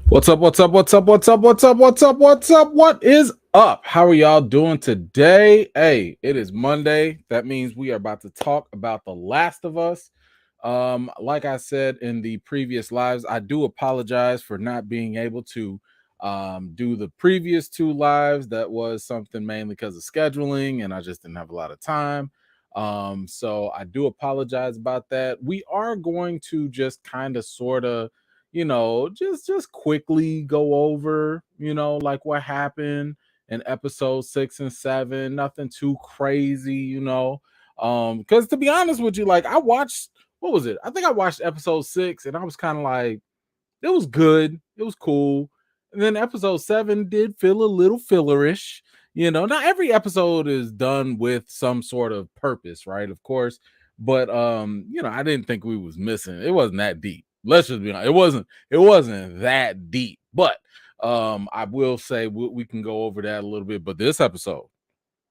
What's up? What's up? What's up? What's up? What's up? What's up? What's up? What is up? How are y'all doing today? Hey, it is Monday. That means we are about to talk about The Last of Us. Like I said in the previous lives, I do apologize for not being able to do the previous two lives. That was something mainly because of scheduling, and I just didn't have a lot of time. So I do apologize about that. We are going to just kind of sort of just quickly go over, like what happened in episode 6 and 7. Nothing too crazy, because to be honest with you, like I watched, what was it? I think I watched episode 6 and I was kind of like, it was good, it was cool. And then episode 7 did feel a little fillerish. Not every episode is done with some sort of purpose, right? Of course. But I didn't think we was missing. It wasn't that deep. Let's just be honest. It wasn't that deep. But I will say we can go over that a little bit. But this episode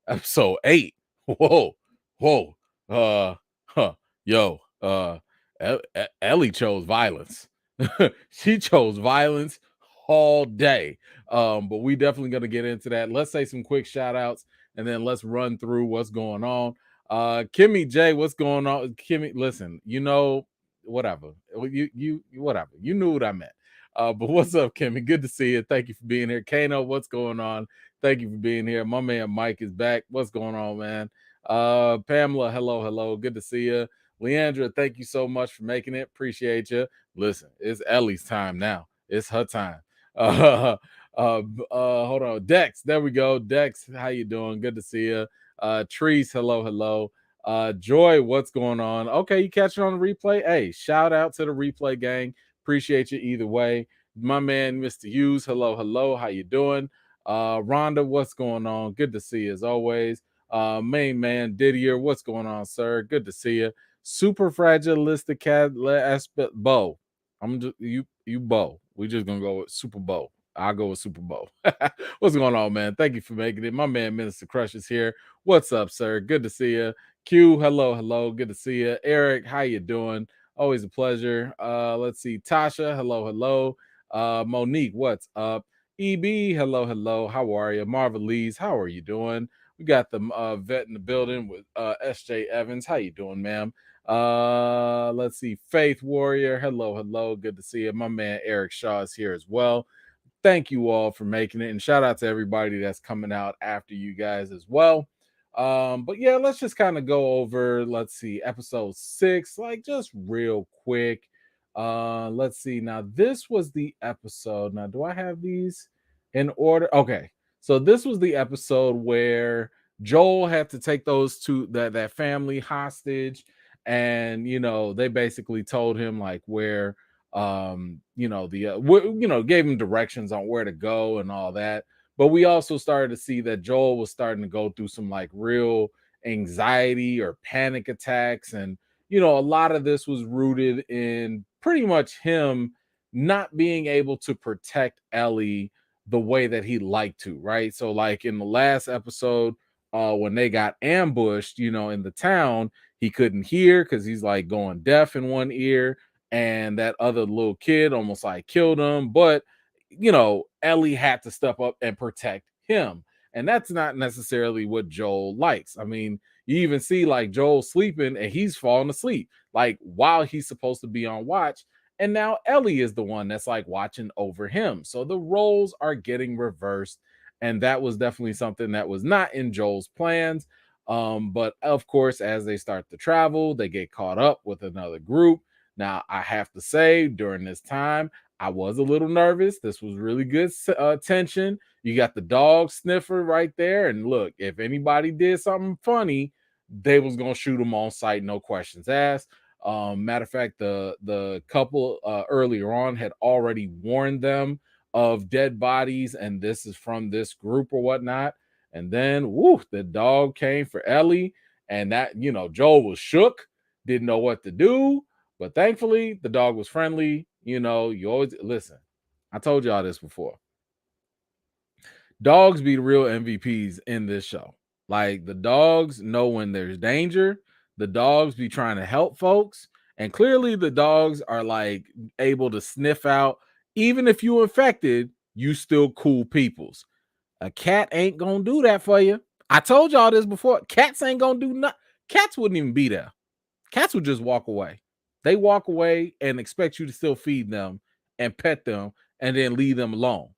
8, whoa, whoa, huh, yo, Ellie chose violence. She chose violence all day. But we definitely gonna get into that. Let's say some quick shout outs and then let's run through what's going on. Kimmy J, what's going on? Kimmy, listen, whatever. You whatever. You knew what I meant. But what's up, Kimmy? Good to see you. Thank you for being here. Kano, what's going on? Thank you for being here. My man Mike is back. What's going on, man? Pamela, hello. Good to see you. Leandra, thank you so much for making it. Appreciate you. Listen, it's Ellie's time now. It's her time. Hold on. Dex, there we go. Dex, how you doing? Good to see you. Trees, hello. Joy, what's going on? Okay, you catch it on the replay. Hey, shout out to the replay gang. Appreciate you either way. My man, Mr. Hughes, hello. How you doing? Rhonda, what's going on? Good to see you as always. Main man Didier, what's going on, sir? Good to see you. Super fragilistic cat aspect Bo. I'm just you Bo. We just gonna go with Super Bowl. I'll go with Super Bowl. What's going on, man? Thank you for making it. My man Minister Crush is here. What's up, sir? Good to see you. Q, hello. Good to see you. Eric, how you doing? Always a pleasure. Let's see. Tasha, hello. Monique, what's up? EB, hello. How are you? Marvelise, how are you doing? We got the vet in the building with SJ Evans. How you doing, ma'am? Let's see. Faith Warrior, hello. Good to see you. My man Eric Shaw is here as well. Thank you all for making it, and shout out to everybody that's coming out after you guys as well. But yeah, let's just kind of go over, let's see, episode 6, like just real quick. Let's see. Now, this was the episode. Now, do I have these in order? Okay. So this was the episode where Joel had to take those two that family hostage, and they basically told him like where gave him directions on where to go and all that. But we also started to see that Joel was starting to go through some like real anxiety or panic attacks, and a lot of this was rooted in pretty much him not being able to protect Ellie the way that he liked to, right? So like in the last episode, when they got ambushed, in the town, he couldn't hear because he's like going deaf in one ear, and that other little kid almost like killed him. But Ellie had to step up and protect him, and that's not necessarily what Joel likes. I mean, you even see like Joel sleeping and he's falling asleep like while he's supposed to be on watch, and now Ellie is the one that's like watching over him. So the roles are getting reversed, and that was definitely something that was not in Joel's plans. But of course, as they start to travel, they get caught up with another group. Now, I have to say, during this time, I was a little nervous. This was really good tension. You got the dog sniffer right there, and look, if anybody did something funny, they was gonna shoot them on sight, no questions asked. Matter of fact, the couple earlier on had already warned them of dead bodies, and this is from this group or whatnot. And then, woo, the dog came for Ellie, and that Joel was shook, didn't know what to do, but thankfully the dog was friendly. You always listen. I told y'all this before. Dogs be the real MVPs in this show. Like the dogs know when there's danger. The dogs be trying to help folks, and clearly the dogs are like able to sniff out Even if you infected, you still cool peoples. A cat ain't gonna do that for you. I told y'all this before. Cats ain't gonna do nothing. Cats wouldn't even be there. Cats would just walk away. They walk away and expect you to still feed them and pet them and then leave them alone.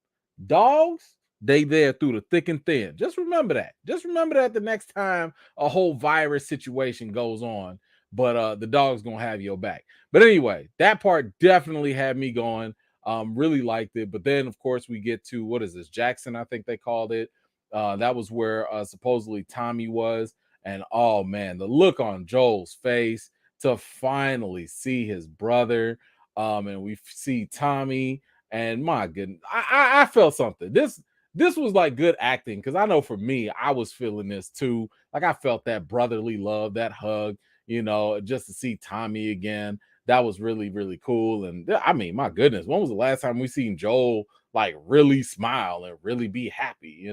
Dogs, they there through the thick and thin. Just remember that. Just remember that the next time a whole virus situation goes on, but the dog's gonna have your back. But anyway, that part definitely had me going. Really liked it. But then, of course, we get to what is this? Jackson, I think they called it. That was where supposedly Tommy was. And oh man, the look on Joel's face to finally see his brother. And we see Tommy, and my goodness, I felt something. This was like good acting, because I know for me, I was feeling this too. Like I felt that brotherly love, that hug, just to see Tommy again. That was really, really cool. And I mean, my goodness, when was the last time we seen Joel like really smile and really be happy?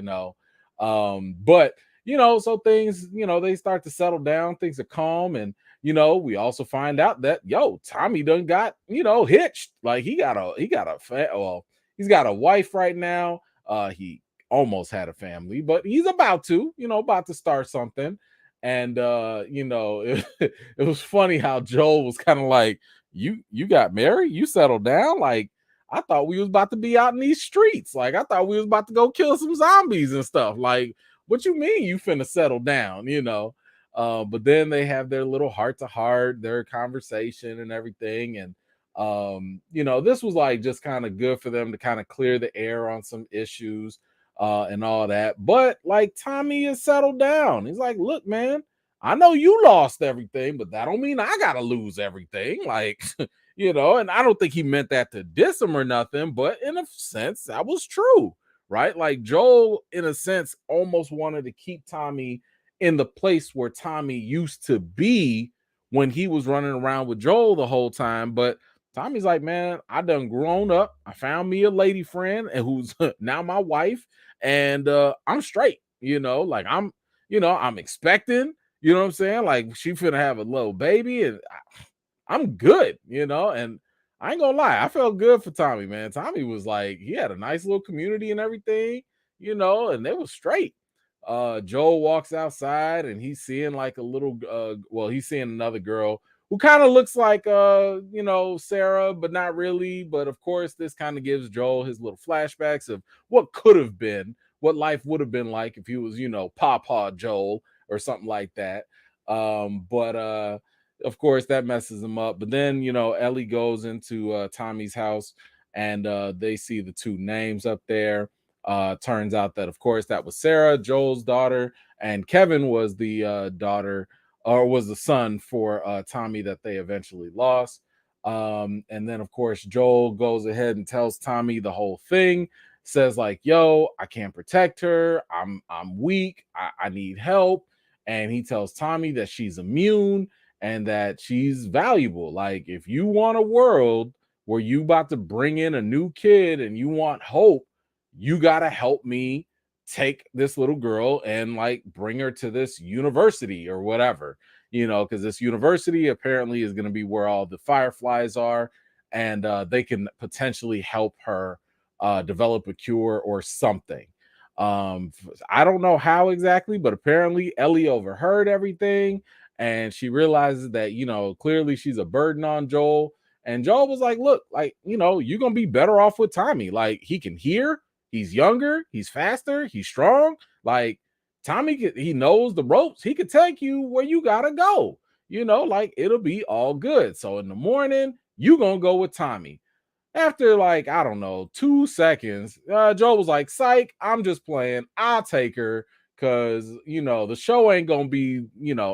But so things, they start to settle down, things are calm, and we also find out that Tommy done got, hitched. Like he's got a wife right now. He almost had a family, but he's about to, about to start something. And it was funny how Joel was kind of like, you got married, you settled down. Like, I thought we was about to be out in these streets. Like, I thought we was about to go kill some zombies and stuff. Like, what you mean you finna settle down? But then they have their little heart to heart, their conversation and everything. And this was like just kind of good for them to kind of clear the air on some issues and all that. But like Tommy is settled down. He's like, look, man, I know you lost everything, but that don't mean I gotta lose everything. Like, and I don't think he meant that to diss him or nothing, but in a sense, that was true, right? Like Joel, in a sense, almost wanted to keep Tommy in the place where Tommy used to be when he was running around with Joel the whole time. But Tommy's like, man, I done grown up. I found me a lady friend and who's now my wife, and I'm straight, like I'm expecting, what I'm saying? Like she finna have a little baby, and I'm good, and I ain't gonna lie, I felt good for Tommy, man. Tommy was like, he had a nice little community and everything, and they was straight. Joel walks outside and he's seeing like a little he's seeing another girl who kind of looks like Sarah, but not really. But of course, this kind of gives Joel his little flashbacks of what could have been, what life would have been like if he was, Papa Joel or something like that. But of course that messes him up. But then, Ellie goes into Tommy's house, and they see the two names up there. Turns out that, of course, that was Sarah, Joel's daughter, and Kevin was the daughter, or was the son for Tommy that they eventually lost. And then, of course, Joel goes ahead and tells Tommy the whole thing. Says like, "Yo, I can't protect her. I'm weak. I need help." And he tells Tommy that she's immune and that she's valuable. Like, if you want a world where you about to bring in a new kid and you want hope, you got to help me take this little girl and like bring her to this university or whatever, because this university apparently is going to be where all the fireflies are, and they can potentially help her develop a cure or something. I don't know how exactly, but apparently Ellie overheard everything, and she realizes that, clearly she's a burden on Joel. And Joel was like, look, like, you're going to be better off with Tommy. Like, he can hear, he's younger, he's faster, he's strong. Like, Tommy, he knows the ropes. He could take you where you got to go, like, it'll be all good. So in the morning, you going to go with Tommy. After like, I don't know, 2 seconds, Joe was like, psych, I'm just playing. I'll take her because, the show ain't going to be,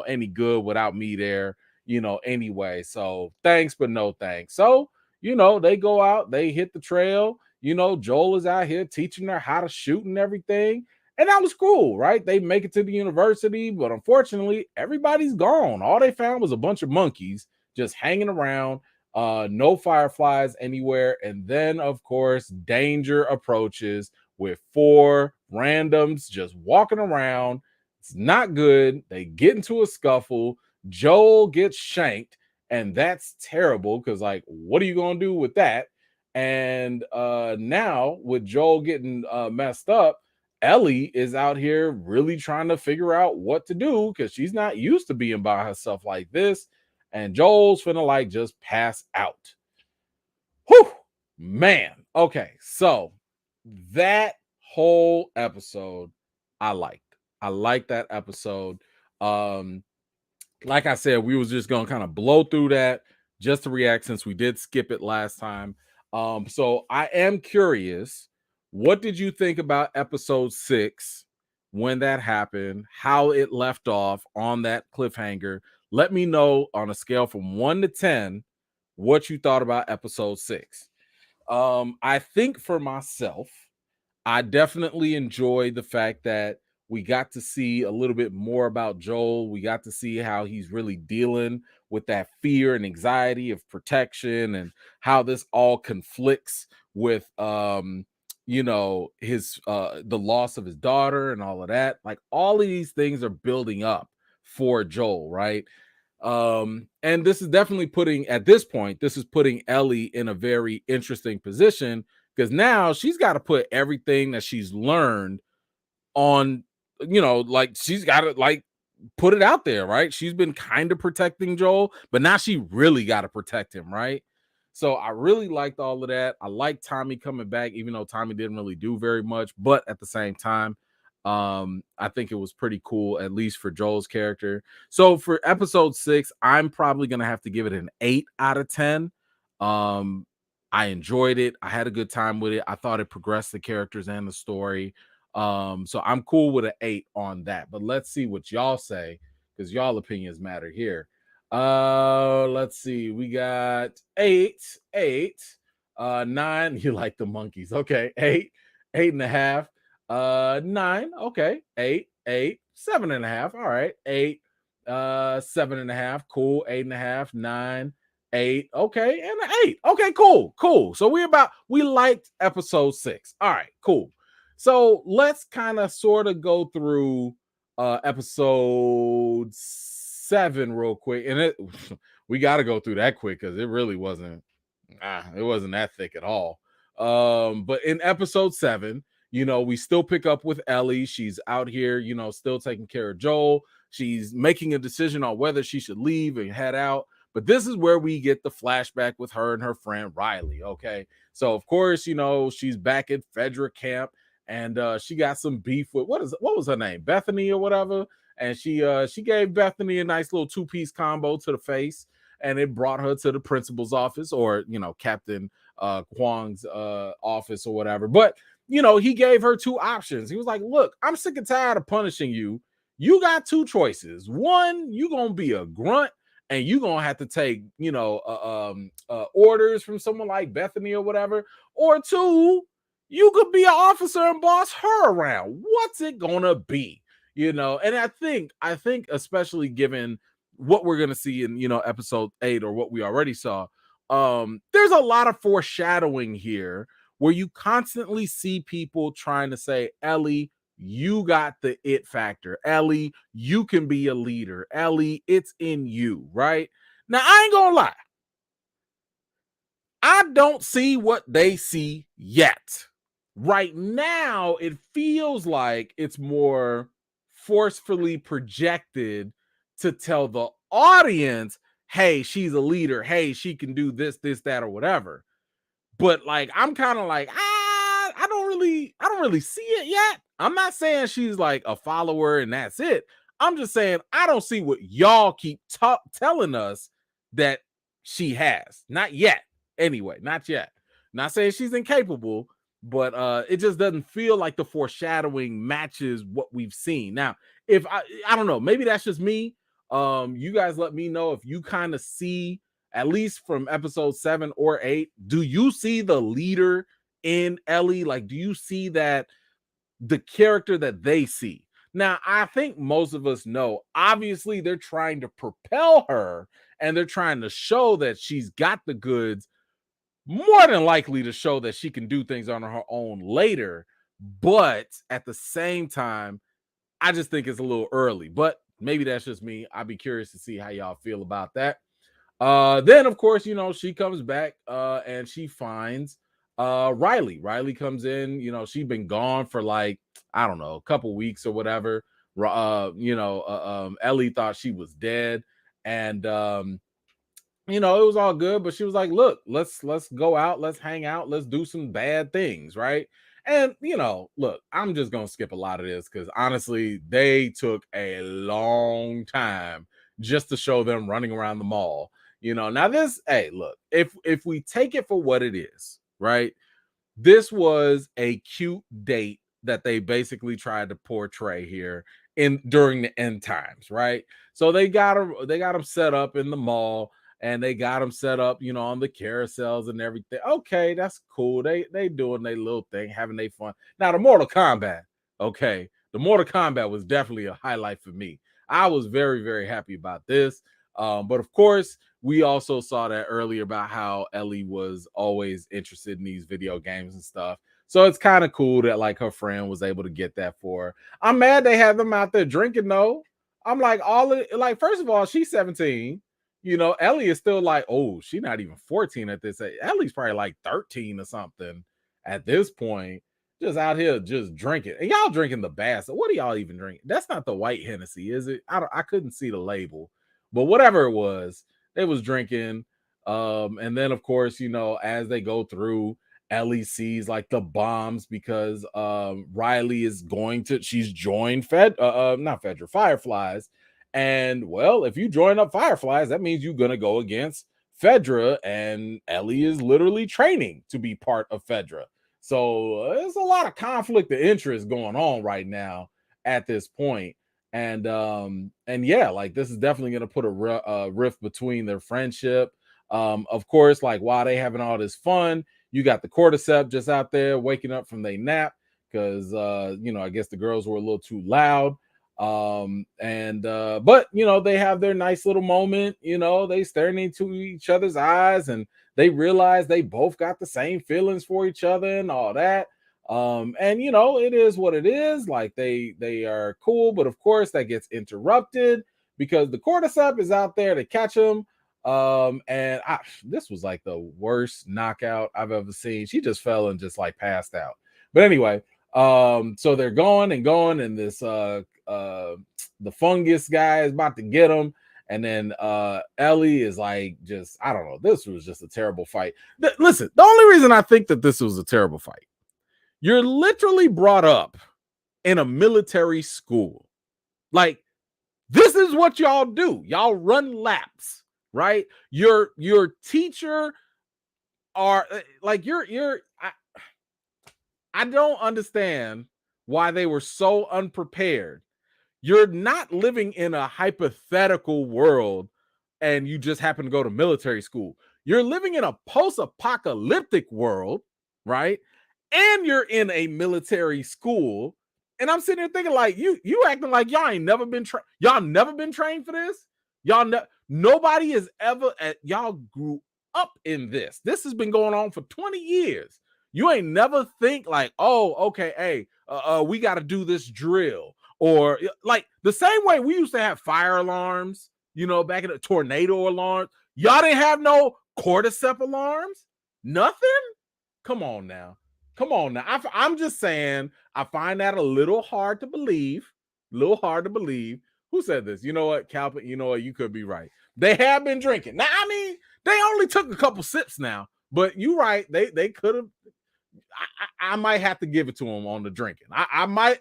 any good without me there, anyway. So thanks, but no thanks. So, they go out, they hit the trail. Joel is out here teaching her how to shoot and everything. And that was cool, right? They make it to the university, but unfortunately, everybody's gone. All they found was a bunch of monkeys just hanging around. No fireflies anywhere. And then, of course, danger approaches with 4 randoms just walking around. It's not good. They get into a scuffle. Joel gets shanked, and that's terrible because, like, what are you going to do with that? And now with Joel getting messed up, Ellie is out here really trying to figure out what to do because she's not used to being by herself like this. And Joel's finna like just pass out. Whew, man. Okay, so that whole episode I liked. I liked that episode. Um, like I said, we was just gonna kind of blow through that just to react since we did skip it last time. So I am curious, what did you think about episode 6 when that happened, how it left off on that cliffhanger? Let me know on a scale from 1 to 10 what you thought about episode 6. I think for myself, I definitely enjoyed the fact that we got to see a little bit more about Joel. We got to see how he's really dealing with that fear and anxiety of protection and how this all conflicts with his the loss of his daughter and all of that. Like all of these things are building up for Joel, right? And this is definitely putting at this point, this is putting Ellie in a very interesting position because now she's got to put everything that she's learned on, like she's got to like put it out there, right? She's been kind of protecting Joel, but now she really got to protect him, right? So I really liked all of that. I liked Tommy coming back, even though Tommy didn't really do very much, but at the same time, I think it was pretty cool, at least for Joel's character. So for episode 6, I'm probably gonna have to give it an 8 out of 10. Um, I enjoyed it. I had a good time with it. I thought it progressed the characters and the story. So I'm cool with an 8 on that. But let's see what y'all say, because y'all opinions matter here. Let's see. We got 8, 8, 9. You like the monkeys. Okay, 8, 8.5. 9. Okay, 8, 8, 7.5. All right, 8, 7.5. Cool. 8.5, 9, 8. Okay, and an 8. Okay, cool, cool. So we liked episode 6. All right, cool. So let's kind of sort of go through episode 7 real quick. And we got to go through that quick because it really wasn't that thick at all. But in episode 7, we still pick up with Ellie. She's out here, still taking care of Joel. She's making a decision on whether she should leave and head out. But this is where we get the flashback with her and her friend Riley. Okay. So of course, she's back at Fedra camp and she got some beef with what was her name? Bethany or whatever. And she gave Bethany a nice little 2-piece combo to the face, and it brought her to the principal's office, or Captain Kwong's office or whatever. But he gave her 2 options. He was like, look, I'm sick and tired of punishing you. You got 2 choices. One, you're gonna be a grunt and you're gonna have to take orders from someone like Bethany or whatever, or 2, you could be an officer and boss her around. What's it gonna be? And I think especially given what we're gonna see in episode 8, or what we already saw, there's a lot of foreshadowing here where you constantly see people trying to say, Ellie, you got the it factor. Ellie, you can be a leader. Ellie, it's in you, right? Now, I ain't gonna lie. I don't see what they see yet. Right now, it feels like it's more forcefully projected to tell the audience, hey, she's a leader. Hey, she can do this, that, or whatever. But like, I'm kind of like, I don't really see it yet. I'm not saying she's like a follower and that's it. I'm just saying I don't see what y'all keep telling us that she has. Not yet. Anyway, not yet. Not saying she's incapable, but it just doesn't feel like the foreshadowing matches what we've seen. Now, if I don't know, maybe that's just me. You guys let me know if you kind of see, at least from episode 7 or 8, do you see the leader in Ellie? Like, do you see that the character that they see? Now, I think most of us know, obviously, they're trying to propel her and they're trying to show that she's got the goods, more than likely to show that she can do things on her own later. But at the same time, I just think it's a little early, but maybe that's just me. I'd be curious to see how y'all feel about that. Then of course, she comes back and she finds Riley comes in, she'd been gone for like, I don't know, a couple weeks or whatever. Ellie thought she was dead, and it was all good, but she was like, look, let's go out, let's hang out, let's do some bad things, right? And look, I'm just gonna skip a lot of this because honestly, they took a long time just to show them running around the mall. Now this, hey, look, if we take it for what it is, right? This was a cute date that they basically tried to portray here in during the end times, right? So they got them set up in the mall, and they got them set up, on the carousels and everything. Okay, that's cool. They doing their little thing, having their fun. Now the Mortal Kombat, okay, the Mortal Kombat was definitely a highlight for me. I was very, very happy about this. But of course, we also saw that earlier about how Ellie was always interested in these video games and stuff. So it's kind of cool that like her friend was able to get that for her. I'm mad they have them out there drinking though. I'm like, first of all, she's 17. Ellie is still like, oh, she's not even 14 at this age. Ellie's probably like 13 or something at this point. Just out here just drinking. And y'all drinking the bass. What are y'all even drinking? That's not the white Hennessy, is it? I couldn't see the label. But whatever it was, they was drinking. And then of course, as they go through, Ellie sees like the bombs because Riley is she's joined not Fedra, Fireflies. And well, if you join up Fireflies, that means you're gonna go against Fedra, and Ellie is literally training to be part of Fedra. So there's a lot of conflict of interest going on right now at this point. And yeah, like this is definitely going to put a rift between their friendship. Of course, like while they having all this fun, you got the cordyceps just out there waking up from their nap because I guess the girls were a little too loud. But they have their nice little moment. They staring into each other's eyes, and they realize they both got the same feelings for each other and all that. And it is what it is. Like they are cool, but of course that gets interrupted because the cordyceps is out there to catch them. This was like the worst knockout I've ever seen. She just fell and just like passed out. But anyway, so they're going and going, and this the fungus guy is about to get them. And then Ellie is like, just, I don't know. This was just a terrible fight. Listen, the only reason I think that this was a terrible fight, you're literally brought up in a military school. Like, this is what y'all do. Y'all run laps, right? Your teacher are like I don't understand why they were so unprepared. You're not living in a hypothetical world and you just happen to go to military school. You're living in a post-apocalyptic world, right? And you're in a military school. And I'm sitting there thinking, like, you acting like y'all ain't never been trained. Y'all never been trained for this. Nobody has ever. Y'all grew up in this. This has been going on for 20 years. You ain't never think like, oh, okay, hey, we got to do this drill, or like the same way we used to have fire alarms. Back in the tornado alarms. Y'all didn't have no cordyceps alarms. Nothing. Come on now. I'm just saying, I find that a little hard to believe. Who said this? You know what, Calvin? You know what? You could be right. They have been drinking. Now, I mean, they only took a couple sips now, but you're right. They could have. I might have to give it to them on the drinking. I might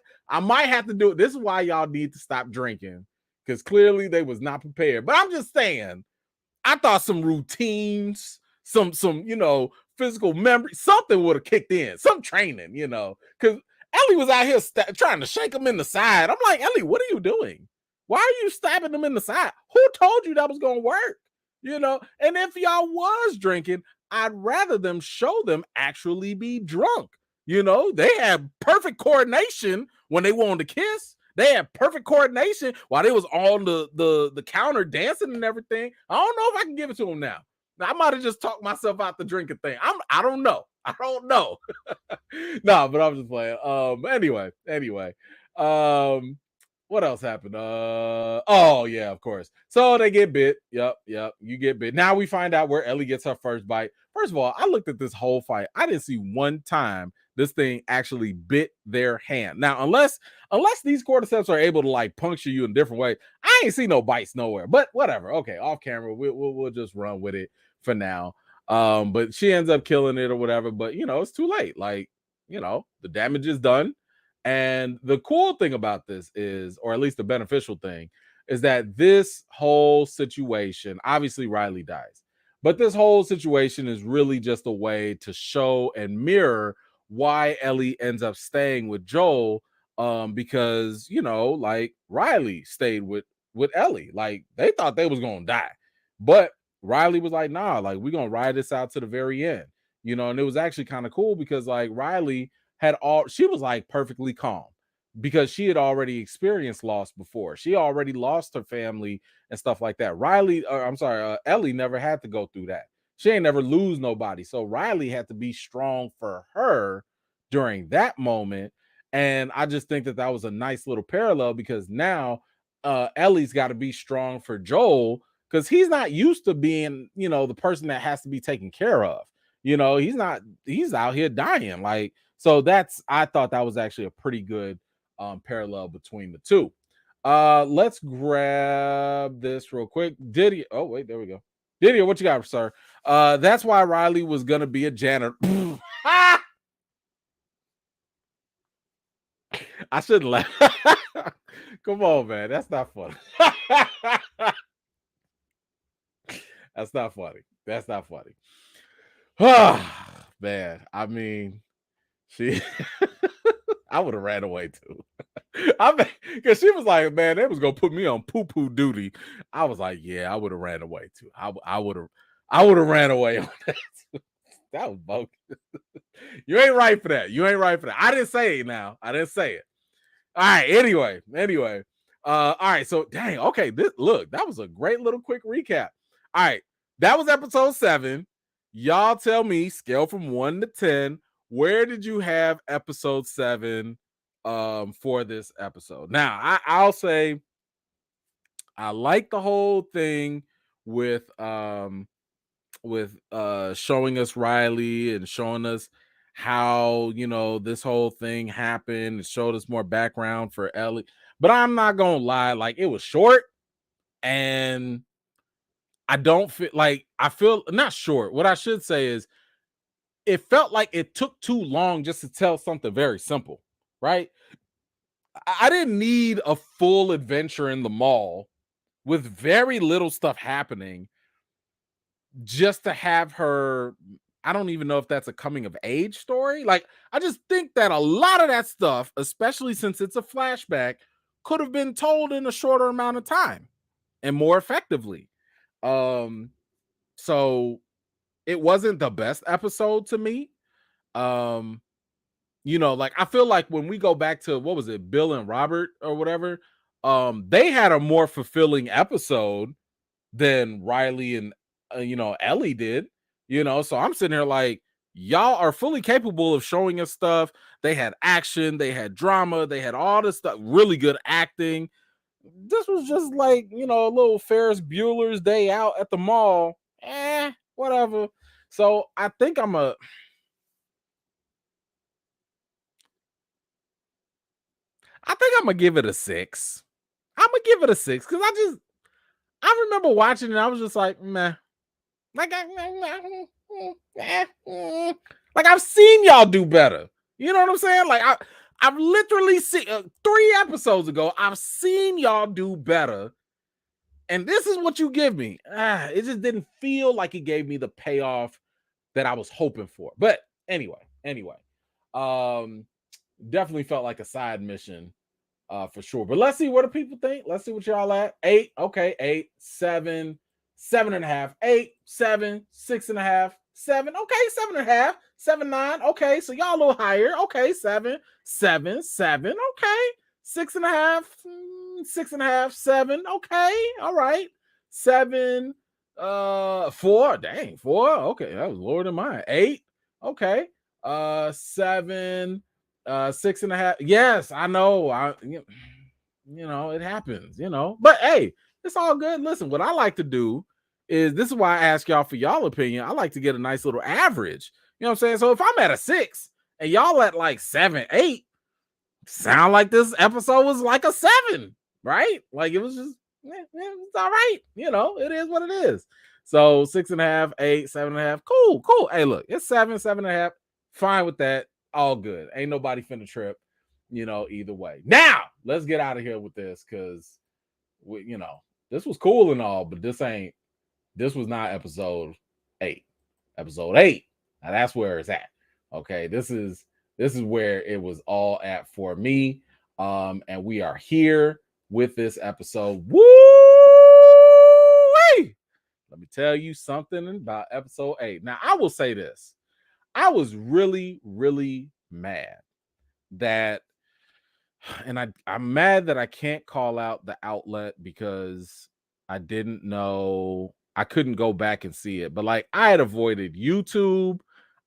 have to do it. This is why y'all need to stop drinking, because clearly they was not prepared. But I'm just saying, I thought some routines, some physical memory, something would have kicked in, some training, because Ellie was out here trying to shake him in the side. I'm like, Ellie, what are you doing? Why are you stabbing him in the side? Who told you that was going to work? And if y'all was drinking, I'd rather them show them actually be drunk. They had perfect coordination when they wanted to kiss. They had perfect coordination while they was on the counter dancing and everything. I don't know if I can give it to them now. I might have just talked myself out the drinking thing. I don't know. No, but I'm just playing. Anyway. What else happened? Oh yeah, of course. So they get bit. Yep. You get bit. Now we find out where Ellie gets her first bite. First of all, I looked at this whole fight. I didn't see one time this thing actually bit their hand. Now, unless these cordyceps are able to like puncture you in a different way, I ain't see no bites nowhere. But whatever. Okay, off camera, we'll just run with it for now. But she ends up killing it or whatever. But it's too late. Like, the damage is done. And the cool thing about this is, or at least the beneficial thing, is that this whole situation, obviously Riley dies, but this whole situation is really just a way to show and mirror why Ellie ends up staying with Joel. Because like Riley stayed with Ellie. Like they thought they was gonna die, but Riley was like, nah, like we're gonna ride this out to the very end. And it was actually kind of cool because like Riley she was like perfectly calm because she had already experienced loss before. She already lost her family and stuff like that. Ellie never had to go through that. She ain't never lose nobody. So Riley had to be strong for her during that moment. And I just think that was a nice little parallel because now Ellie's got to be strong for Joel because he's not used to being, the person that has to be taken care of. He's out here dying. Like, so I thought that was actually a pretty good parallel between the two. Let's grab this real quick. Didier. Oh, wait, there we go. Didier, what you got, sir? That's why Riley was gonna be a janitor. I shouldn't laugh. Come on, man. That's not funny. That's not funny. That's not funny. Man, I mean, I would have ran away too. Because she was like, man, they was gonna put me on poo-poo duty. I was like, yeah, I would have ran away too. I would have ran away on that. That was bogus. You ain't right for that. I didn't say it now. I didn't say it. All right. Anyway. All right. So dang, okay. Look, that was a great little quick recap. All right. That was episode 7. Y'all tell me, scale from 1 to 10, where did you have episode 7 for this episode? Now, I'll say I like the whole thing with showing us Riley and showing us how this whole thing happened. It showed us more background for Ellie. But I'm not gonna lie, like it was short and I don't feel like I feel not short. What I should say is it felt like it took too long just to tell something very simple, right? I didn't need a full adventure in the mall with very little stuff happening just to have her. I don't even know if that's a coming of age story. Like, I just think that a lot of that stuff, especially since it's a flashback, could have been told in a shorter amount of time and more effectively. So it wasn't the best episode to me. Like I feel like when we go back to what was it, Bill and Robert or whatever, they had a more fulfilling episode than Riley and Ellie did. So I'm sitting here like, y'all are fully capable of showing us stuff. They had action, they had drama, they had all this stuff, really good acting. This was just like, a little Ferris Bueller's Day Out at the mall. Whatever. So I think I'm gonna give it a 6. I'm gonna give it a 6 because I remember watching it. I was just like, meh. Like I've seen y'all do better. You know what I'm saying? Like I've literally seen 3 episodes ago. I've seen y'all do better, and this is what you give me. It just didn't feel like it gave me the payoff that I was hoping for. But anyway, definitely felt like a side mission. For sure. But let's see what do people think. Let's see what y'all at. 8. Okay. 8, 7, 7.5, 8, 7, 6.5, 7. Okay, 7.5, 7, 9. Okay, so y'all a little higher. Okay, 7, 7, 7. Okay, 6.5, 6.5, 7. Okay, all right. 7, 4. Dang, 4. Okay, that was lower than mine. 8. Okay. 7, 6.5. Yes, I know. it happens, but hey, it's all good. Listen, what I like to do is, this is why I ask y'all for y'all opinion. I like to get a nice little average. You know what I'm saying? So if I'm at a 6 and y'all at like 7, 8, sound like this episode was like a 7, right? Like it was just, it's all right. It is what it is. So 6.5, 8, 7.5. Cool. Hey, look, it's 7, 7.5. Fine with that. All good. Ain't nobody finna trip, either way. Now, let's get out of here with this, because this was cool and all, but this was not episode 8. Episode 8. Now that's where it's at. Okay. This is where it was all at for me. And we are here with this episode. Woo! Let me tell you something about episode 8. Now, I will say this. I was really, really mad that, and I'm mad that I can't call out the outlet because I didn't know, I couldn't go back and see it. But like, I had avoided YouTube,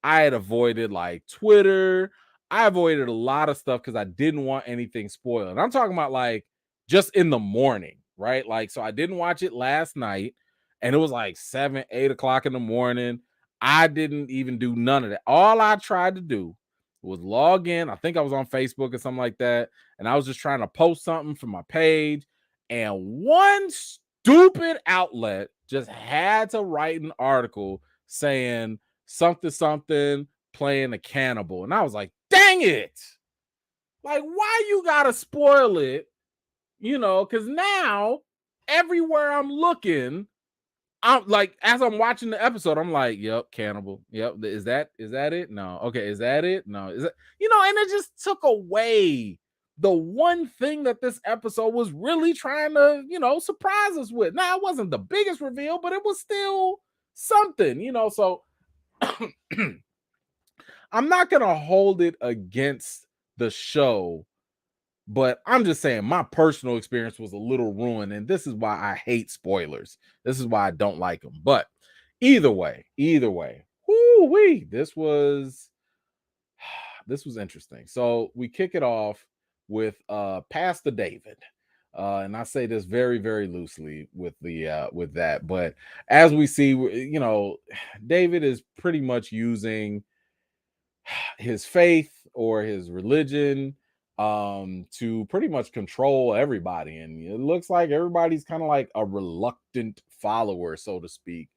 I had avoided like Twitter, I avoided a lot of stuff because I didn't want anything spoiled. And I'm talking about like just in the morning, right? Like, so I didn't watch it last night, and it was like 7, 8 o'clock in the morning. I didn't even do none of that. All I tried to do was log in. I think I was on Facebook or something like that, and I was just trying to post something for my page, and one stupid outlet just had to write an article saying something playing a cannibal. And I was like, dang it. Like, why you gotta spoil it? Because now everywhere I'm looking, I'm like, as I'm watching the episode, I'm like, yep, cannibal. Yep. Is that it? No. Okay. Is that it? No. Is it, and it just took away the one thing that this episode was really trying to, surprise us with. Now, it wasn't the biggest reveal, but it was still something, so I'm not going to hold it against the show, but I'm just saying my personal experience was a little ruined, and this is why I hate spoilers. This is why I don't like them. But either way, whoo-wee, this was interesting. So we kick it off with Pastor David. And I say this very, very loosely with that, but as we see, David is pretty much using his faith or his religion to pretty much control everybody, and it looks like everybody's kind of like a reluctant follower, so to speak.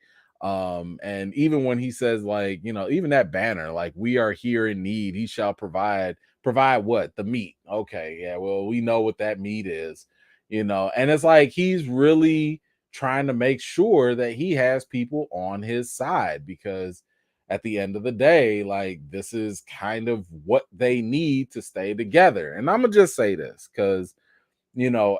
And even when he says, like, even that banner, like, we are here in need, he shall provide what? The meat. Okay, yeah, well, we know what that meat is, and it's like he's really trying to make sure that he has people on his side, because at the end of the day, like, this is kind of what they need to stay together. And I'm gonna just say this because,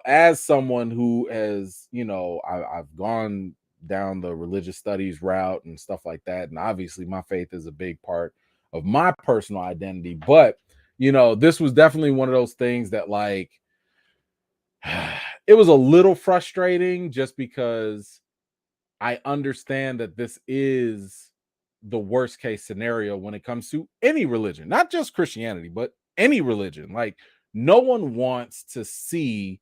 as someone who has, I've gone down the religious studies route and stuff like that, and obviously my faith is a big part of my personal identity. But this was definitely one of those things that, like, it was a little frustrating, just because I understand that this is the worst case scenario when it comes to any religion, not just Christianity, but any religion. Like, no one wants to see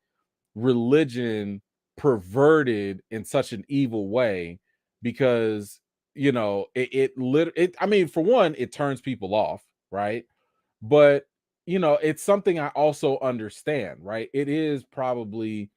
religion perverted in such an evil way, because I mean, for one, it turns people off, right? But it's something I also understand, right? It is probably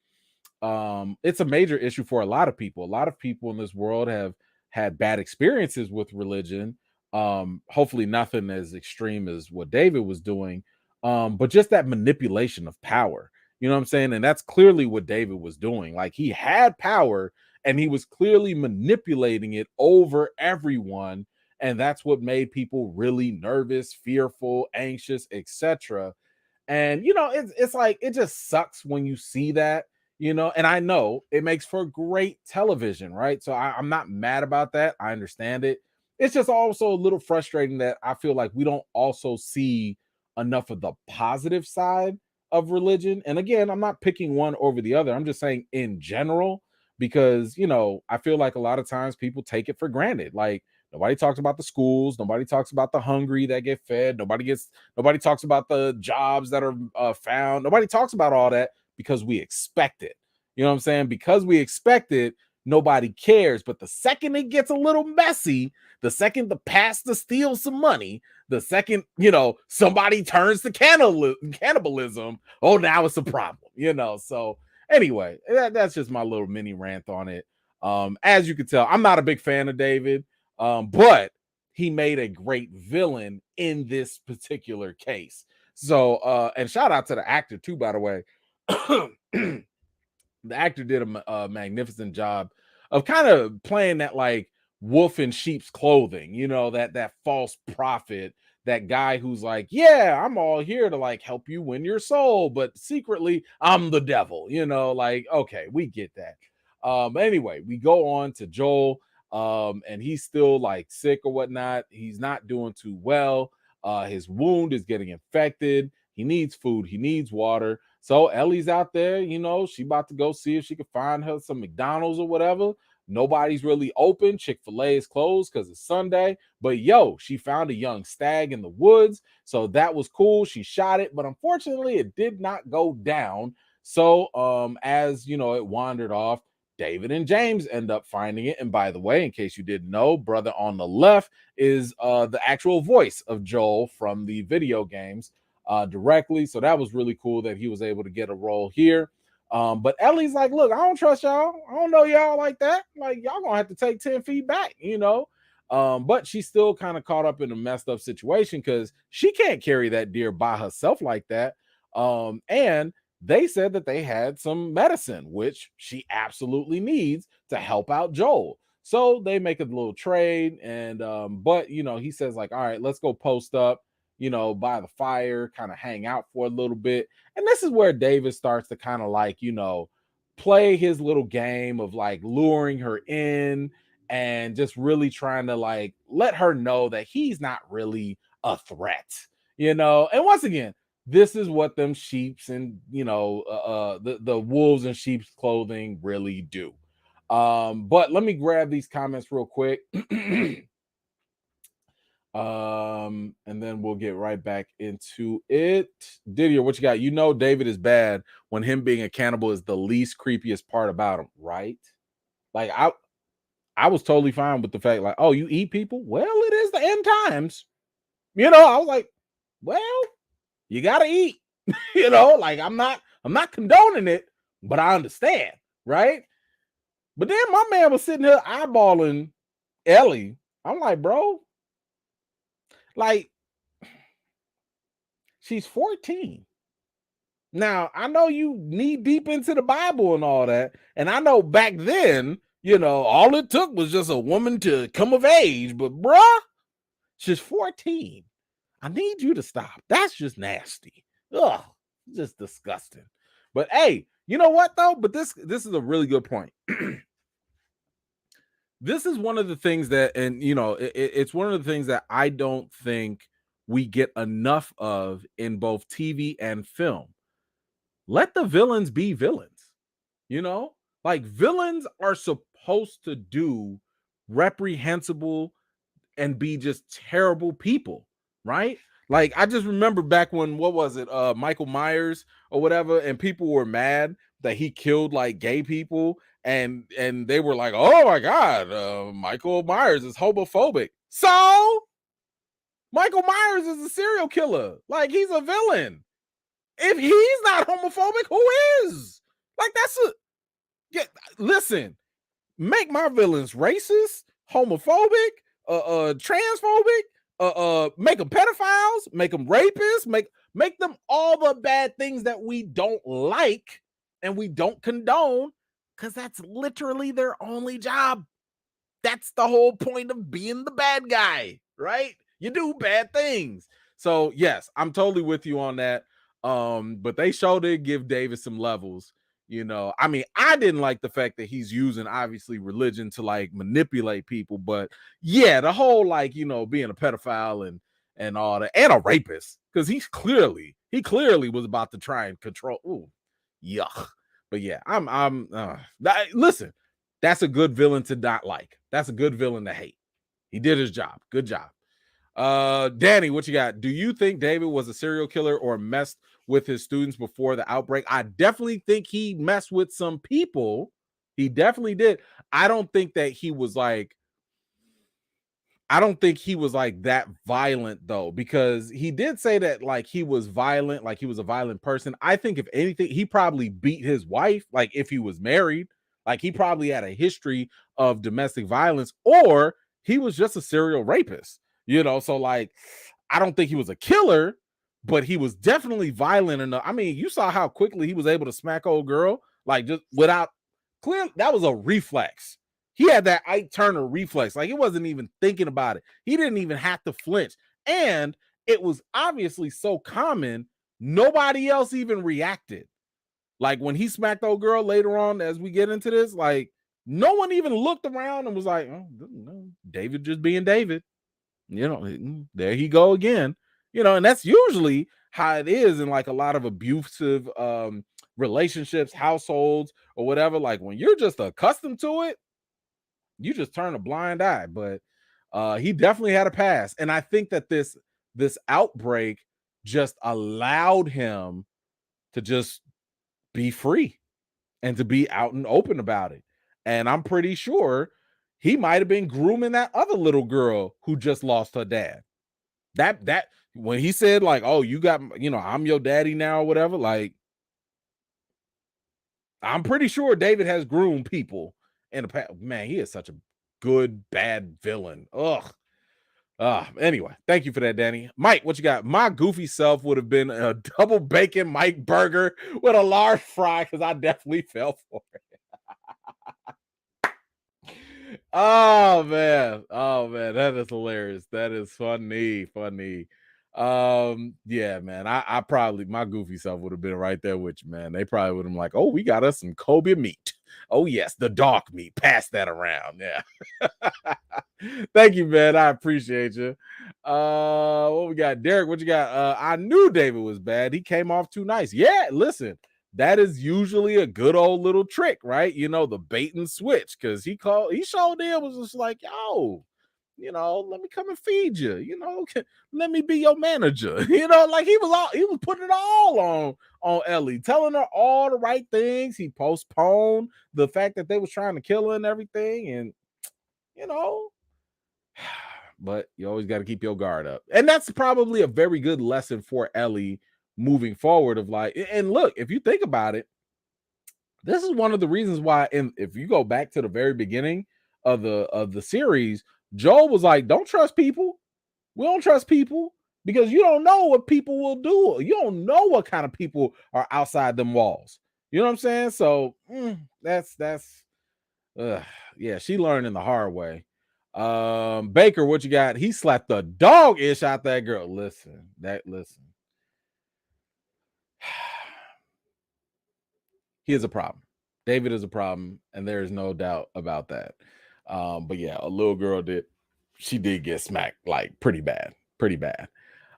it's a major issue for a lot of people. A lot of people in this world have had bad experiences with religion. Hopefully nothing as extreme as what David was doing, but just that manipulation of power. You know what I'm saying? And that's clearly what David was doing. Like, he had power and he was clearly manipulating it over everyone, and that's what made people really nervous, fearful, anxious, etc. And it's like, it just sucks when you see that, and I know it makes for great television, right? So I'm not mad about that. I understand it. It's just also a little frustrating that I feel like we don't also see enough of the positive side of religion. And again, I'm not picking one over the other. I'm just saying in general, because I feel like a lot of times people take it for granted. Like, nobody talks about the schools, nobody talks about the hungry that get fed, nobody talks about the jobs that are found, nobody talks about all that, because we expect it. You know what I'm saying? Because we expect it, nobody cares. But the second it gets a little messy, the second the pastor steals some money, the second, somebody turns to cannibalism, oh, now it's a problem. So anyway, that's just my little mini rant on it. As you can tell, I'm not a big fan of David, but he made a great villain in this particular case. So, and shout out to the actor too, by the way. The actor did a magnificent job of kind of playing that like wolf in sheep's clothing, that false prophet, that guy who's like, yeah, I'm all here to like help you win your soul, but secretly I'm the devil, like, okay, we get that. Anyway, we go on to Joel, and he's still like sick or whatnot. He's not doing too well. His wound is getting infected. He needs food, he needs water. So Ellie's out there, she about to go see if she can find her some McDonald's or whatever. Nobody's really open. Chick-fil-A is closed because it's Sunday. But she found a young stag in the woods. So that was cool. She shot it, but unfortunately it did not go down. So as it wandered off, David and James end up finding it. And by the way, in case you didn't know, brother on the left is the actual voice of Joel from the video games directly. So that was really cool that he was able to get a role here. But Ellie's like, look, I don't trust y'all. I don't know y'all like that. Like, y'all gonna have to take 10 feet back, but she's still kind of caught up in a messed up situation because she can't carry that deer by herself like that. And they said that they had some medicine, which she absolutely needs to help out Joel. So they make a little trade. And but he says, like, all right, let's go post up, by the fire, kind of hang out for a little bit. And this is where David starts to kind of like, play his little game of like luring her in and just really trying to like let her know that he's not really a threat. And once again, this is what them sheeps and the wolves in sheep's clothing really do. But let me grab these comments real quick. And then we'll get right back into it. Didier, what you got? David is bad when him being a cannibal is the least creepiest part about him, right? Like I was totally fine with the fact, like, oh, you eat people? Well, it is the end times. I was like, well, you gotta eat. Like I'm not condoning it, but I understand, right? But then my man was sitting here eyeballing Ellie. I'm like, bro, like, she's 14. Now, I know you knee deep into the Bible and all that. And I know back then, all it took was just a woman to come of age. But, bruh, she's 14. I need you to stop. That's just nasty. Ugh, just disgusting. But, hey, you know what, though? But this is a really good point. This is one of the things that, and it's one of the things that I don't think we get enough of in both TV and film. Let the villains be villains. Like villains are supposed to do reprehensible and be just terrible people, right? Like I just remember back when, what was it, Michael Myers or whatever, and people were mad that he killed like gay people, and they were like, oh my god, Michael Myers is homophobic. So Michael Myers is a serial killer. Like, he's a villain. If he's not homophobic, who is? Like, listen, make my villains racist, homophobic, transphobic, make them pedophiles, make them rapists, make them all the bad things that we don't like and we don't condone, because that's literally their only job. That's the whole point of being the bad guy, right? You do bad things. So yes, I'm totally with you on that. But they sure did give David some levels. I mean, I didn't like the fact that he's using obviously religion to like manipulate people, but yeah, the whole like, being a pedophile and all that, and a rapist, because he clearly was about to try and control. Ooh, yuck. But yeah, listen, that's a good villain to not like. That's a good villain to hate. He did his job. Good job. Danny, what you got? Do you think David was a serial killer or messed with his students before the outbreak? I definitely think he messed with some people. He definitely did. I don't think that he was like I don't think he was like that violent though, because he did say that like he was violent, like he was a violent person. I think if anything, he probably beat his wife, like if he was married, like he probably had a history of domestic violence, or he was just a serial rapist, you know. So like I don't think he was a killer, but he was definitely violent enough. I mean, you saw how quickly he was able to smack old girl, like just without clear, that was a reflex. He had that Ike Turner reflex. Like, he wasn't even thinking about it. He didn't even have to flinch. And it was obviously so common, nobody else even reacted. Like, when he smacked old girl later on, as we get into this, like, no one even looked around and was like, oh, David just being David. You know, there he go again. You know, and that's usually how it is in like a lot of abusive relationships, households, or whatever. Like, when you're just accustomed to it, you just turn a blind eye. But he definitely had a past, and I think that this outbreak just allowed him to just be free and to be out and open about it. And I'm pretty sure he might have been grooming that other little girl who just lost her dad. That when he said like, oh, you got, you know, I'm your daddy now or whatever, like, I'm pretty sure David has groomed people in the past. Man, he is such a good bad villain. Ugh. Anyway, thank you for that, Danny. Mike, what you got? My goofy self would have been a double bacon Mike burger with a large fry, because I definitely fell for it. Oh man, that is hilarious. That is funny. Yeah, man. I probably, my goofy self would have been right there with you, man. They probably would have been like, oh, we got us some Kobe meat. Oh yes, the dark meat. Pass that around. Yeah. Thank you, man. I appreciate you. What we got? Derek, what you got? I knew David was bad. He came off too nice. Yeah, listen, that is usually a good old little trick, right? You know, the bait and switch, because he showed in, was just like, yo, you know, let me come and feed you, you know, let me be your manager. You know, like he was putting it all on Ellie, telling her all the right things. He postponed the fact that they was trying to kill her and everything, and you know, but you always got to keep your guard up. And that's probably a very good lesson for Ellie moving forward, of like, and look, if you think about it, this is one of the reasons why, if you go back to the very beginning of the series, Joel was like, don't trust people. We don't trust people, because you don't know what people will do. You don't know what kind of people are outside them walls. You know what I'm saying? So that's yeah, she learned in the hard way. Baker, what you got? He slapped the dog ish out that girl. Listen. He is a problem. David is a problem, and there is no doubt about that. But yeah, a little girl she did get smacked like pretty bad, pretty bad.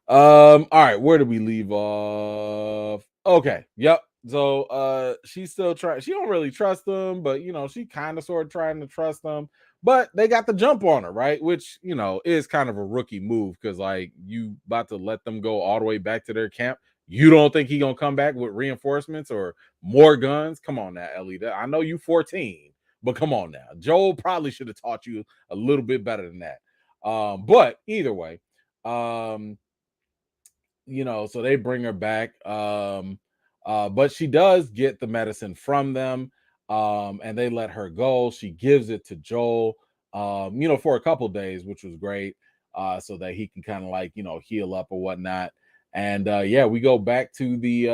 All right, where did we leave off? Okay, yep. So she's still trying, she don't really trust them, but you know, she kind of sort of trying to trust them, but they got the jump on her, right? Which, you know, is kind of a rookie move, because like, you about to let them go all the way back to their camp. You don't think he gonna come back with reinforcements or more guns? Come on now, Ellie. I know you 14, but come on now. Joel probably should have taught you a little bit better than that. But either way, you know, so they bring her back. But she does get the medicine from them. And they let her go. She gives it to Joel, you know, for a couple days, which was great. So that he can kind of like, you know, heal up or whatnot. And yeah, we go back to the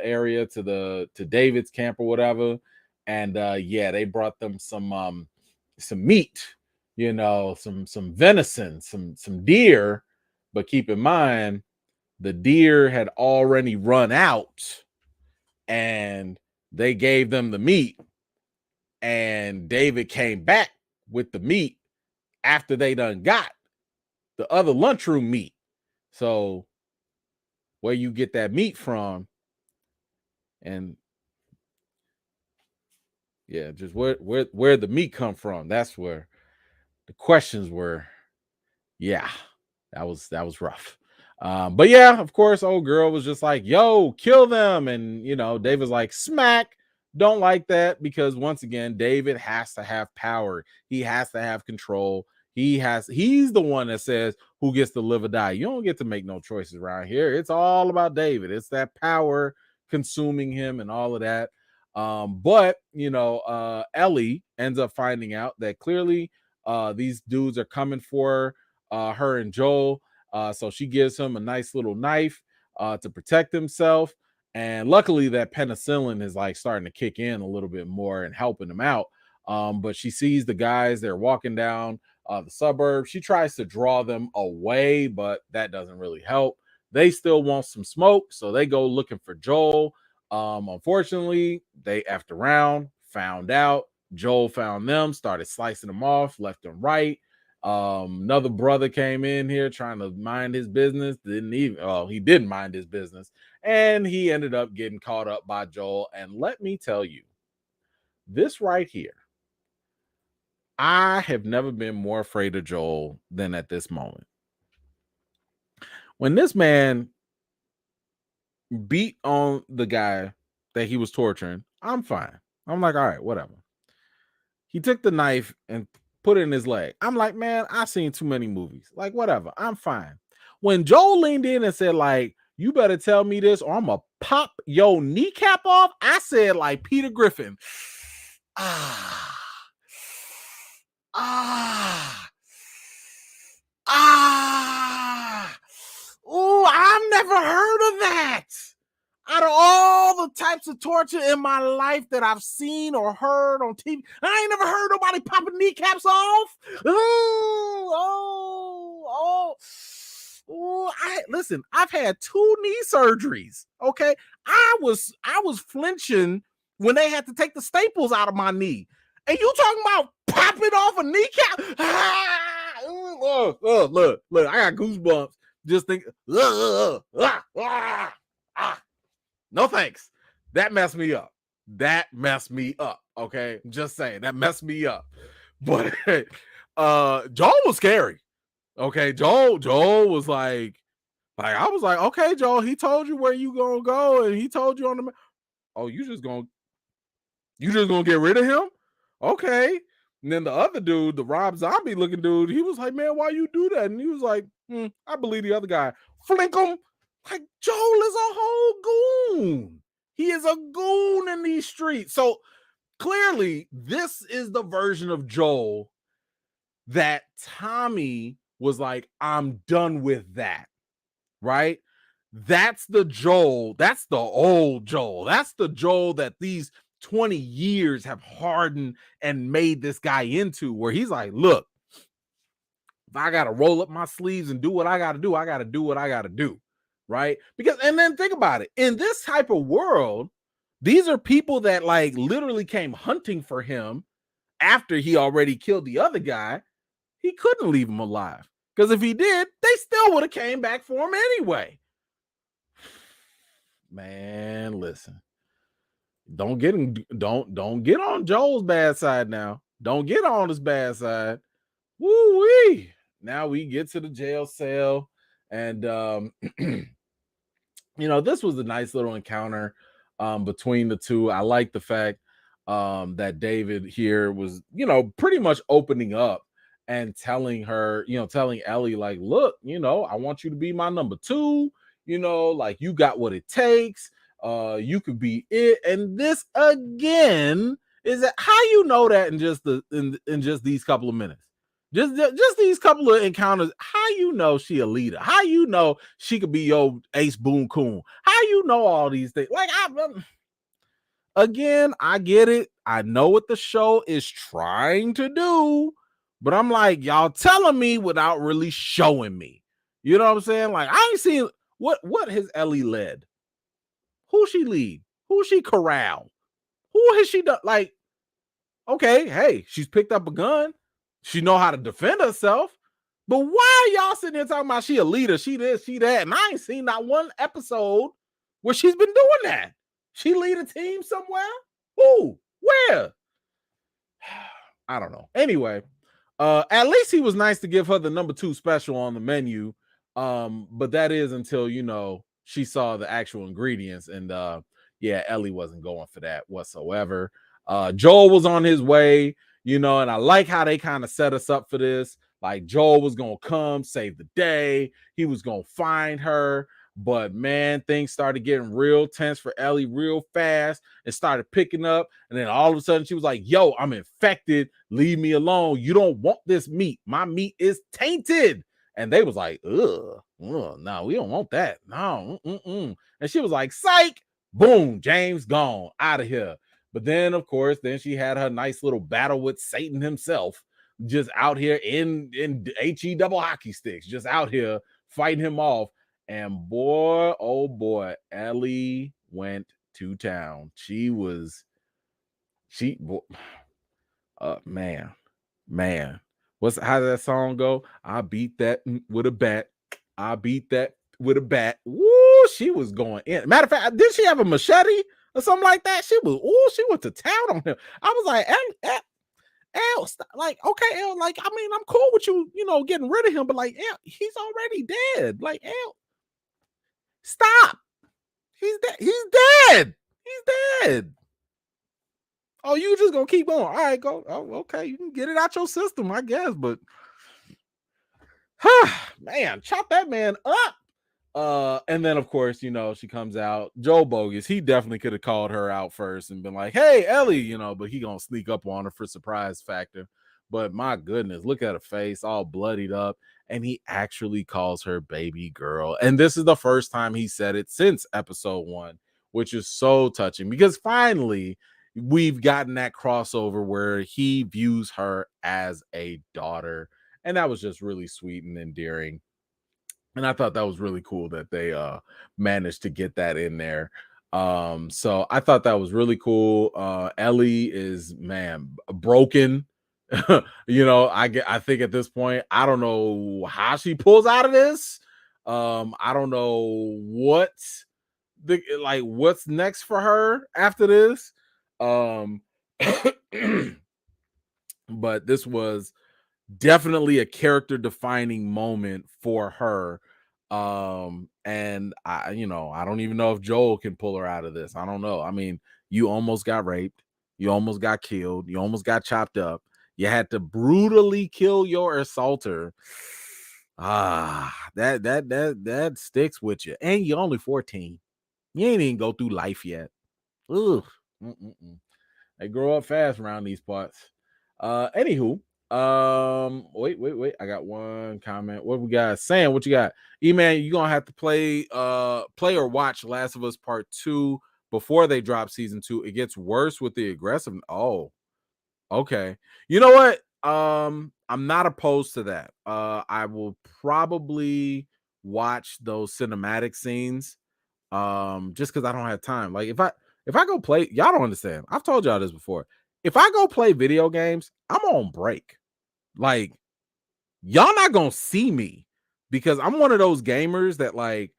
area, to David's camp or whatever. And yeah, they brought them some meat, you know, some venison, some deer. But keep in mind, the deer had already run out, and they gave them the meat, and David came back with the meat after they done got the other lunchroom meat. So where you get that meat from, and yeah, just where the meat come from, that's where the questions were. Yeah, That was rough. But yeah, of course, old girl was just like, yo, kill them. And Dave was like, smack. Don't like that, because once again, David has to have power. He has to have control. He's the one that says who gets to live or die. You don't get to make no choices around here. It's all about David. It's that power consuming him and all of that. But Ellie ends up finding out that clearly these dudes are coming for her and Joel. So she gives him a nice little knife to protect himself. And luckily that penicillin is like starting to kick in a little bit more and helping him out. But she sees the guys, they're walking down the suburb. She tries to draw them away, but that doesn't really help. They still want some smoke, so they go looking for Joel. Unfortunately, they effed around, found out. Joel found them, started slicing them off left and right. Another brother came in here trying to mind his business. He didn't mind his business, and he ended up getting caught up by Joel. And let me tell you, this right here, I have never been more afraid of Joel than at this moment. When this man beat on the guy that he was torturing, I'm fine. I'm like, all right, whatever. He took the knife and put it in his leg. I'm like, man, I've seen too many movies. Like, whatever, I'm fine. When Joel leaned in and said, like, you better tell me this or I'm gonna pop your kneecap off, I said, like Peter Griffin, ah, ah, ah. Oh, I've never heard of that. Out of all the types of torture in my life that I've seen or heard on TV, I ain't never heard nobody popping kneecaps off. Listen, I've had 2 knee surgeries. Okay. I was flinching when they had to take the staples out of my knee. And you talking about popping off a kneecap? Look, I got goosebumps. Just think, no thanks. That messed me up. Okay, just saying, that messed me up. But Joel was scary. Okay, Joel was like I was like, okay, Joel, he told you where you gonna go, and he told you on the. Oh, you just gonna get rid of him? Okay. And then the other dude, the Rob Zombie looking dude, he was like, man, why you do that? And he was like, I believe the other guy. Flink him. Like, Joel is a whole goon. He is a goon in these streets. So clearly, this is the version of Joel that Tommy was like, I'm done with that. Right? That's the Joel. That's the old Joel. That's the Joel that these 20 years have hardened and made this guy into, where he's like, look, if I got to roll up my sleeves and do what I got to do, I got to do what I got to do. Right? Because, and then think about it, in this type of world, these are people that like literally came hunting for him after he already killed the other guy. He couldn't leave him alive, because if he did, they still would have came back for him anyway. Man, listen. Don't get on Joel's bad side now. Don't get on his bad side. Woo-wee. Now we get to the jail cell, and this was a nice little encounter between the two. I like the fact that David here was, pretty much opening up and telling her, telling Ellie, like, look, I want you to be my number 2. Like, you got what it takes. You could be it. And this again is that how you know that in just in just these couple of minutes. Just these couple of encounters, how you know she a leader? How you know she could be your Ace Boon Coon? How you know all these things? Like, again, I get it. I know what the show is trying to do, but I'm like, y'all telling me without really showing me. You know what I'm saying? Like, I ain't seen what has Ellie led? Who she lead? Who she corral? Who has she done? Like, okay, hey, she's picked up a gun. She know how to defend herself. But why are y'all sitting there talking about she a leader, she this, she that? And I ain't seen not one episode where she's been doing that. She lead a team somewhere? Who? Where? I don't know. Anyway, At least he was nice to give her the number 2 special on the menu. But that is until she saw the actual ingredients, and yeah, Ellie wasn't going for that whatsoever. Joel was on his way, and I like how they kind of set us up for this. Like Joel was gonna come save the day, he was gonna find her. But man, things started getting real tense for Ellie real fast. It started picking up, and then all of a sudden she was like, "Yo, I'm infected. Leave me alone. You don't want this meat. My meat is tainted." And they was like, "Ugh, no, we don't want that. No." And she was like, "Psych." Boom, James gone out of here. But then, of course, she had her nice little battle with Satan himself, just out here in he double hockey sticks, just out here fighting him off. And boy, oh boy, Ellie went to town. Man. How did that song go? I beat that with a bat. I beat that with a bat. Woo, she was going in. Matter of fact, did she have a machete or something like that? She went to town on him. I was like, L, like, okay, L, like, I mean, I'm cool with you, getting rid of him, but like, L, he's already dead. Like, L, stop. He's dead. He's dead. He's dead. Oh, you just gonna keep going? All right, go. Oh, okay, you can get it out your system, I guess. But, man, chop that man up. And then of course, she comes out. Joe Bogus, he definitely could have called her out first and been like, "Hey, Ellie," but he gonna sneak up on her for surprise factor. But my goodness, look at her face, all bloodied up, and he actually calls her baby girl. And this is the first time he said it since episode 1, which is so touching because finally we've gotten that crossover where he views her as a daughter, and that was just really sweet and endearing. And I thought that was really cool that they managed to get that in there. So I thought that was really cool. Ellie is, man, broken. I think at this point, I don't know how she pulls out of this. I don't know what's next for her after this. But this was definitely a character defining moment for her. And I don't even know if Joel can pull her out of this. I don't know. I mean, you almost got raped, you almost got killed, you almost got chopped up, you had to brutally kill your assaulter. That sticks with you, and you're only 14. You ain't even go through life yet. Ugh. They grow up fast around these parts. Anywho, wait. I got one comment. What we got? Sam, what you got? E-Man, you're gonna have to play or watch Last of Us Part 2 before they drop season 2. It gets worse with the aggressive. Oh, okay. You know what? I'm not opposed to that. I will probably watch those cinematic scenes. Just because I don't have time. Like if I go play, y'all don't understand. I've told y'all this before. If I go play video games, I'm on break. Like, y'all not gonna see me because I'm one of those gamers that like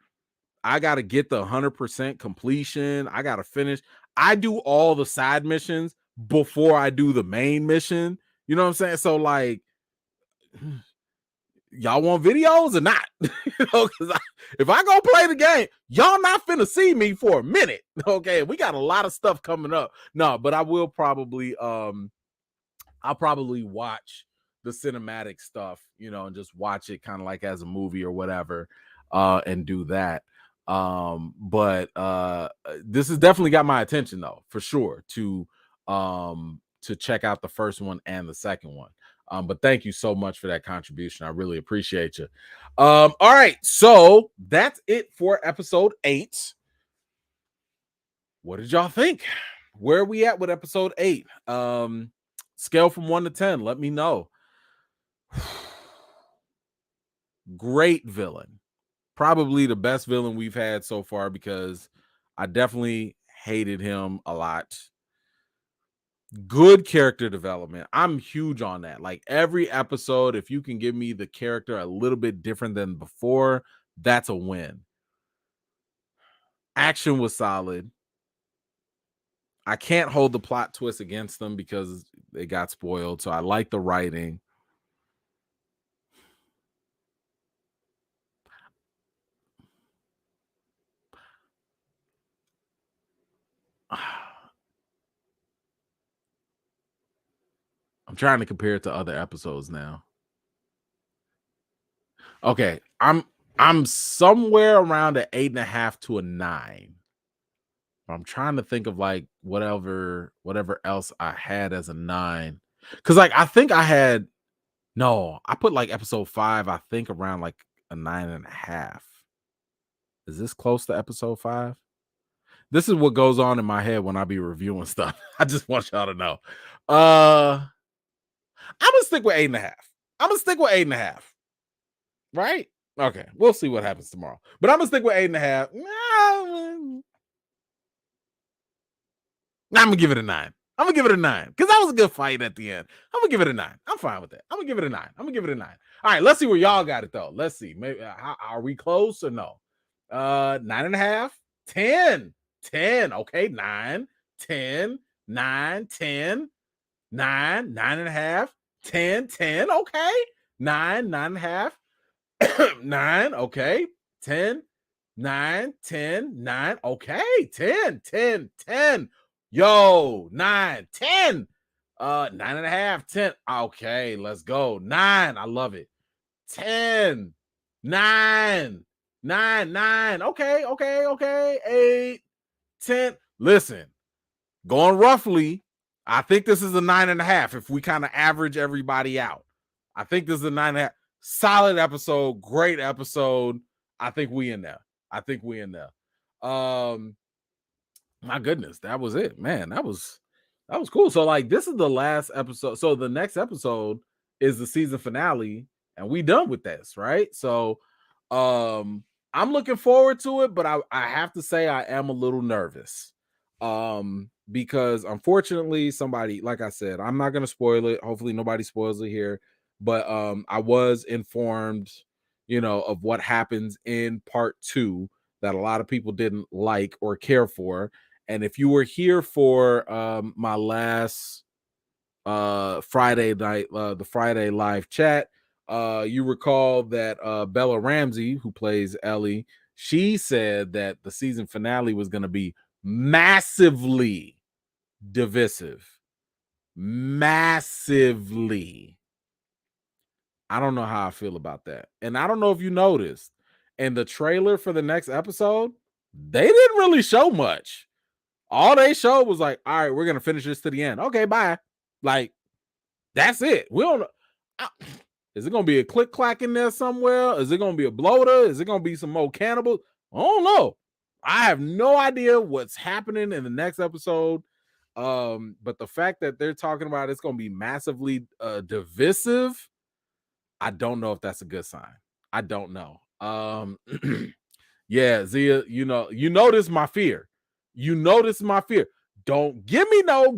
I gotta get the 100% completion. I gotta finish. I do all the side missions before I do the main mission. You know what I'm saying? So like, y'all want videos or not? Because if I go play the game, y'all not finna see me for a minute. Okay, we got a lot of stuff coming up. No, but I will probably I'll probably watch the cinematic stuff, and just watch it kind of like as a movie or whatever, and do that. But this has definitely got my attention though, for sure, to check out the first one and the second one. But thank you so much for that contribution. I really appreciate you. All right, so that's it for episode 8. What did y'all think? Where are we at with episode 8? Scale from 1 to 10. Let me know. Great villain. Probably the best villain we've had so far because I definitely hated him a lot. Good character development. I'm huge on that. Like every episode, if you can give me the character a little bit different than before, that's a win. Action was solid. I can't hold the plot twist against them because it got spoiled. So I like the writing. I'm trying to compare it to other episodes now. Okay, I'm somewhere around an 8.5 to a 9. I'm trying to think of like whatever else I had as a 9. Cause like I think I had I put like episode 5, I think around like a 9.5. Is this close to episode 5? This is what goes on in my head when I be reviewing stuff. I just want y'all to know. I'm gonna stick with 8.5. I'm gonna stick with 8.5. Right? Okay, we'll see what happens tomorrow. But I'm gonna stick with 8.5. I'm gonna give it a 9. I'm gonna give it a 9 because that was a good fight at the end. I'm gonna give it a 9. I'm fine with that. I'm gonna give it a 9. I'm gonna give it a 9. All right, let's see where y'all got it though. Let's see. Maybe are we close or no? 9.5, 10, 10. Okay, 9, 10, 9, 10, 9, 9.5, 10, 10. Okay, 9, 9.5, 9. Okay, 10, 9, 10, 9. Okay, 10, 10, 10. Yo, 9, 10. 9.5, 10. Okay, let's go. 9. I love it. 10, 9, 9, 9. Okay, okay, okay. 8, 10. Listen, going roughly, I think this is a 9.5 if we kind of average everybody out. I think this is a 9.5. Solid episode, great episode. I think we in there. My goodness, that was it, man. That was cool. So like this is the last episode. So the next episode is the season finale, and we done with this, right? So I'm looking forward to it, but I have to say I am a little nervous. Because unfortunately somebody, like I said, I'm not gonna spoil it. Hopefully nobody spoils it here, but I was informed, of what happens in part 2 that a lot of people didn't like or care for. And if you were here for my last Friday night, the Friday live chat, you recall that Bella Ramsey, who plays Ellie, she said that the season finale was going to be massively divisive. Massively. I don't know how I feel about that. And I don't know if you noticed, in the trailer for the next episode, they didn't really show much. All they showed was like, all right, we're gonna finish this to the end. Okay, bye. Like, that's it. We don't. Is it gonna be a click clack in there somewhere? Is it gonna be a bloater? Is it gonna be some more cannibals? I don't know. I have no idea what's happening in the next episode. But the fact that they're talking about it's gonna be massively divisive, I don't know if that's a good sign. I don't know. Yeah, Zia, you notice my fear. Don't give me no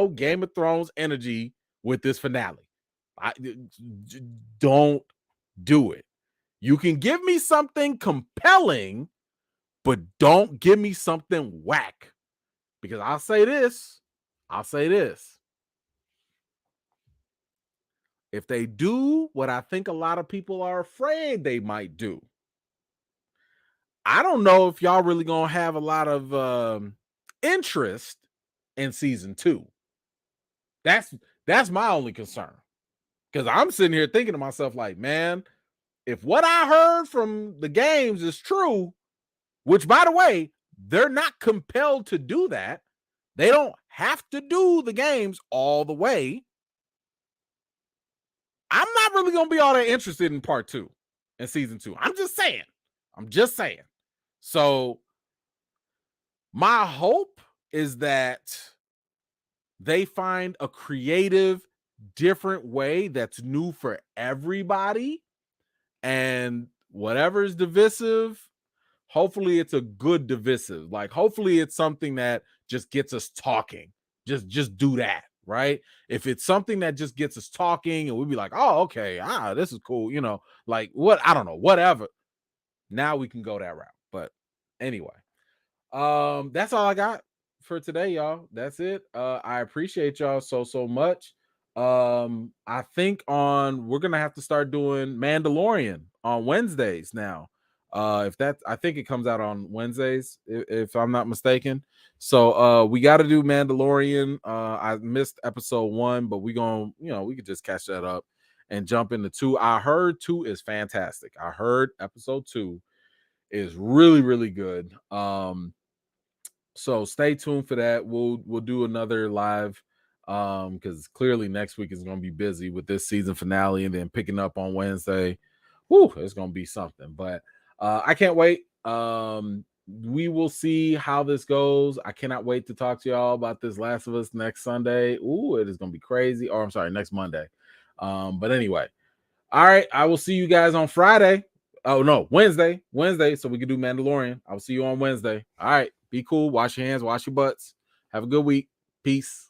Game of Thrones energy with this finale. Don't do it. You can give me something compelling, but don't give me something whack. Because I'll say this. If they do what I think a lot of people are afraid they might do, I don't know if y'all really gonna have a lot of interest in season 2. That's my only concern. Because I'm sitting here thinking to myself, like, man, if what I heard from the games is true, which by the way, they're not compelled to do that. They don't have to do the games all the way. I'm not really gonna be all that interested in part 2 and season 2. I'm just saying. So my hope is that they find a creative, different way that's new for everybody. And whatever is divisive, hopefully it's a good divisive. Like, hopefully it's something that just gets us talking. Just do that, right? If it's something that just gets us talking and we'd be like, oh, okay, this is cool, like what, I don't know, whatever. Now we can go that route. But anyway, that's all I got for today, y'all. That's it. I appreciate y'all so much. I think we're gonna have to start doing Mandalorian on Wednesdays now. I think it comes out on Wednesdays, if I'm not mistaken. So we got to do Mandalorian. I missed episode 1, but we could just catch that up and jump into 2. I heard 2 is fantastic. I heard episode 2 is really, really good. So stay tuned for that. We'll do another live because clearly next week is going to be busy with this season finale and then picking up on Wednesday. Woo, it's going to be something. But I can't wait. We will see how this goes. I cannot wait to talk to y'all about this Last of Us next Sunday. Ooh, it is going to be crazy. Or I'm sorry, next Monday. But anyway, all right. I will see you guys on Friday. Oh no, Wednesday, so we can do Mandalorian. I will see you on Wednesday. All right, be cool. Wash your hands, wash your butts. Have a good week. Peace.